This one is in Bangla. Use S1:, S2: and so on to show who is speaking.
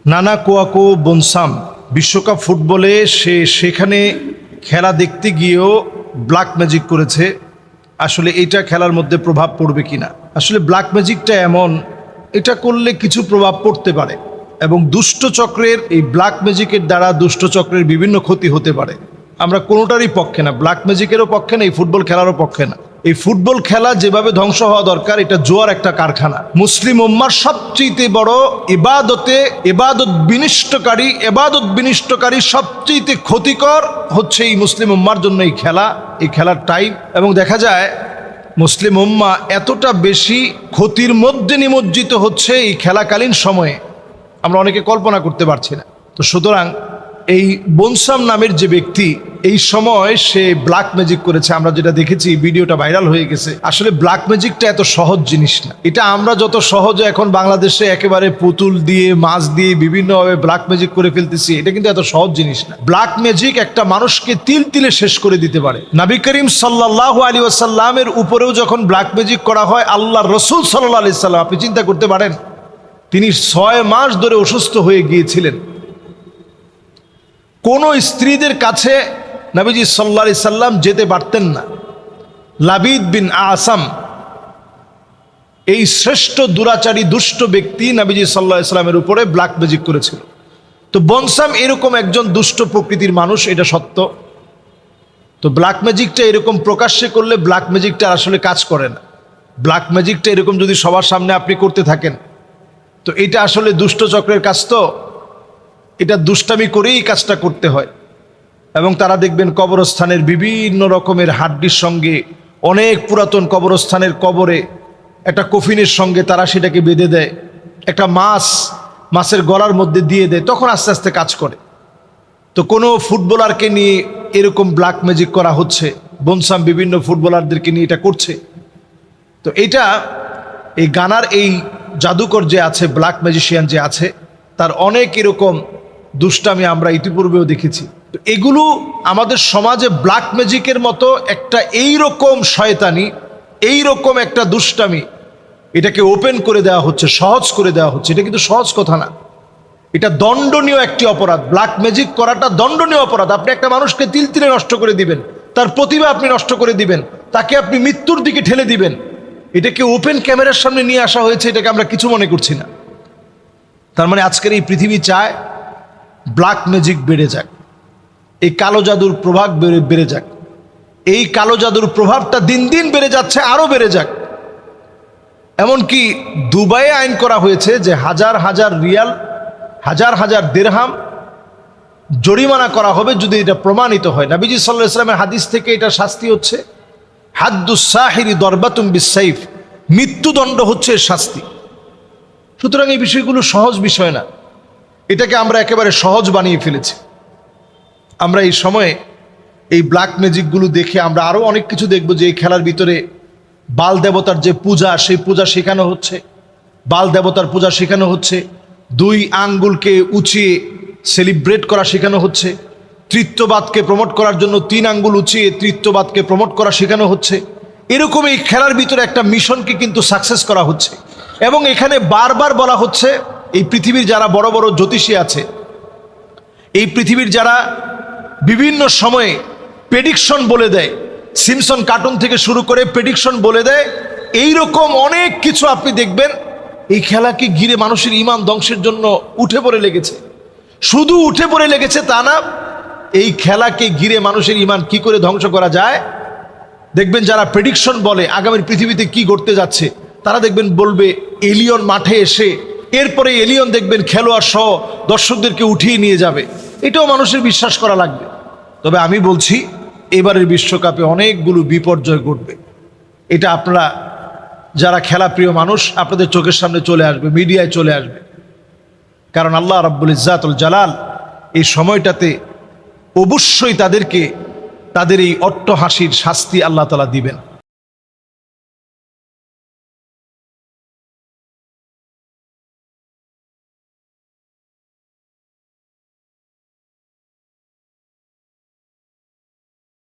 S1: নানা কোয়াকো বনসাম বিশ্বকাপ ফুটবলে সেখানে খেলা দেখতে গিয়েও ব্ল্যাক ম্যাজিক করেছে। আসলে এটা খেলার মধ্যে প্রভাব পড়বে কিনা? আসলে ব্ল্যাক ম্যাজিকটা এমন, এটা করলে কিছু প্রভাব পড়তে পারে এবং দুষ্ট চক্রের এই ব্ল্যাক ম্যাজিকের দ্বারা দুষ্ট চক্রের বিভিন্ন ক্ষতি হতে পারে। আমরা কোনোটারই পক্ষে না, ব্ল্যাক ম্যাজিকেরও পক্ষে না, এই ফুটবল খেলারও পক্ষে না। এই ফুটবল খেলা যেভাবে ধ্বংস হওয়া দরকার, এটা জোয়ার একটা কারখানা। মুসলিম উম্মার সবচেয়ে বড় ইবাদত বিনিষ্টকারী সবচেয়ে ক্ষতিকর হচ্ছে এই মুসলিম উম্মার জন্য এই খেলার টাইম। এবং দেখা যায় মুসলিম উম্মা এতটা বেশি ক্ষতির মধ্যে নিমজ্জিত হচ্ছে এই খেলাকালীন সময়ে, আমরা অনেকে কল্পনা করতে পারছি না। তো সুতরাং এই বনসাম নামের যে ব্যক্তি এই সময় সে ব্ল্যাক ম্যাজিক করেছে, আমরা যেটা দেখেছি ভিডিওটা ভাইরাল হয়ে গেছে। আসলে ব্ল্যাক ম্যাজিকটা এত সহজ জিনিস না। এটা আমরা যত সহজে এখন বাংলাদেশে একেবারে পুতুল দিয়ে মাছ দিয়ে বিভিন্নভাবে ব্ল্যাক ম্যাজিক করে ফেলতেছি, এটা কিন্তু এত সহজ জিনিস না। ব্ল্যাক ম্যাজিক একটা মানুষকে তিল তিলে শেষ করে দিতে পারে। নবী করিম সাল্লাল্লাহু আলাইহি ওয়াসাল্লামের উপরেও যখন ব্ল্যাক ম্যাজিক করা হয়, আল্লাহর রাসূল সাল্লাল্লাহু আলাইহি সাল্লাম, আপনি চিন্তা করতে পারেন, তিনি 6 মাস ধরে অসুস্থ হয়ে গিয়েছিলেন। কোন স্ত্রীদের কাছে নবীজি সাল্লাল্লাহু আলাইহি সাল্লাম যেতে পারতেন না। লাবিদ বিন আসাম এই শ্রেষ্ঠ দুরাচারী দুষ্ট ব্যক্তি নবীজি সাল্লাল্লাহু আলাইহি সাল্লামের উপরে ব্ল্যাক ম্যাজিক করেছিল। তো বনসাম এরকম একজন দুষ্ট প্রকৃতির মানুষ, এটা সত্য। তো ব্ল্যাক ম্যাজিকটা এরকম প্রকাশ্যে করলে ব্ল্যাক ম্যাজিকটা আসলে কাজ করে না। ব্ল্যাক ম্যাজিকটা এরকম যদি সবার সামনে আপনি করতে থাকেন, তো এটা আসলে দুষ্ট চক্রের কাজ। তো এটা দুষ্টামি করেই কাজটা করতে হয়। এবং তারা দেখবেন কবরস্থানের বিভিন্ন রকমের হাড্ডির সঙ্গে, অনেক পুরাতন কবরস্থানের কবরে একটা কফিনের সঙ্গে তারা সেটাকে বেঁধে দেয়, একটা মাছের গলার মধ্যে দিয়ে দেয়, তখন আস্তে আস্তে কাজ করে। তো কোনো ফুটবলারকে নিয়ে এরকম ব্ল্যাক ম্যাজিক করা হচ্ছে, বনসাম বিভিন্ন ফুটবলারদেরকে নিয়ে এটা করছে। তো এটা এই গানার এই জাদুকর যে আছে, ব্ল্যাক ম্যাজিশিয়ান যে আছে, তার অনেক এরকম দুষ্টামি আমরা ইতিপূর্বেও দেখেছি। তো এগুলো আমাদের সমাজে ব্ল্যাক ম্যাজিকের মতো একটা এইরকম শয়তানি, এইরকম একটা দুষ্টামি, এটাকে ওপেন করে দেওয়া হচ্ছে, সহজ করে দেওয়া হচ্ছে। এটা কিন্তু সহজ কথা না, এটা দণ্ডনীয় একটি অপরাধ। ব্ল্যাক ম্যাজিক করাটা দণ্ডনীয় অপরাধ। আপনি একটা মানুষকে তিল তিলে নষ্ট করে দিবেন, তার প্রতিভা আপনি নষ্ট করে দিবেন, তাকে আপনি মৃত্যুর দিকে ঠেলে দিবেন। এটাকে ওপেন ক্যামেরার সামনে নিয়ে আসা হয়েছে, এটাকে আমরা কিছু মনে করছি না। তার মানে আজকের এই পৃথিবী চায় ব্ল্যাক ম্যাজিক বেড়ে যাক, এই কালো জাদুর প্রভাব বেড়ে যাক। এই কালো জাদুর প্রভাবটা দিন দিন বেড়ে যাচ্ছে, আরো বেড়ে যাক। এমনকি দুবাইয়ে আইন করা হয়েছে যে হাজার হাজার রিয়াল, হাজার হাজার দিরহাম জরিমানা করা হবে যদি এটা প্রমাণিত হয়। নবীজি সাল্লাল্লাহু আলাইহি ওয়াসাল্লামের হাদিস থেকে এটা শাস্তি হচ্ছে হাদ্দুস সাহিরি দরবাতুম বিসাইফ, মৃত্যুদণ্ড হচ্ছে শাস্তি। সুতরাং এই বিষয়গুলো সহজ বিষয় না, এটাকে আমরা একেবারে সহজ বানিয়ে ফেলেছি। আমরা এই সময়ে এই ব্ল্যাক ম্যাজিকগুলো দেখে আমরা আরও অনেক কিছু দেখব, যে এই খেলার ভিতরে বাল দেবতার যে পূজা, সেই পূজা শেখানো হচ্ছে, বাল দেবতার পূজা শেখানো হচ্ছে, 2 আঙ্গুলকে উঁচিয়ে সেলিব্রেট করা শেখানো হচ্ছে, তৃত্ববাদকে প্রমোট করার জন্য 3 আঙ্গুল উঁচিয়ে তৃত্ববাদকে প্রমোট করা শেখানো হচ্ছে। এরকম এই খেলার ভিতরে একটা মিশনকে কিন্তু সাকসেস করা হচ্ছে। এবং এখানে বারবার বলা হচ্ছে, এই পৃথিবীর যারা বড় বড় জ্যোতিষী আছে, এই পৃথিবীর যারা বিভিন্ন সময়ে প্রেডিকশন বলে দেয়, সিমসন কার্টুন থেকে শুরু করে প্রেডিকশন বলে দেয়, এইরকম অনেক কিছু আপনি দেখবেন এই খেলাকে ঘিরে মানুষের ঈমান ধ্বংসের জন্য উঠে পড়ে লেগেছে। শুধু উঠে পড়ে লেগেছে তা না, এই খেলাকে ঘিরে মানুষের ঈমান কি করে ধ্বংস করা যায়। দেখবেন যারা প্রেডিকশন বলে আগামীর পৃথিবীতে কি ঘটতে যাচ্ছে, তারা দেখবেন বলবে এলিয়ন মাঠে এসে, এরপরে এলিয়ন দেখবেন খেলোয়াড় সহ দর্শকদেরকে উঠিয়ে নিয়ে যাবে। এটাও মানুষের বিশ্বাস করা লাগবে। তবে আমি বলছি, এবারের বিশ্বকাপে অনেকগুলো বিপর্যয় ঘটবে। এটা আপনারা যারা খেলাপ্রিয় মানুষ, আপনাদের চোখের সামনে চলে আসবে, মিডিয়ায় চলে আসবে। কারণ আল্লাহ রাব্বুল ইজ্জাতুল জালাল এই সময়টাতে অবশ্যই তাদেরকে তাদের এই অট্টহাসির শাস্তি আল্লাহ তাআলা দিবেন।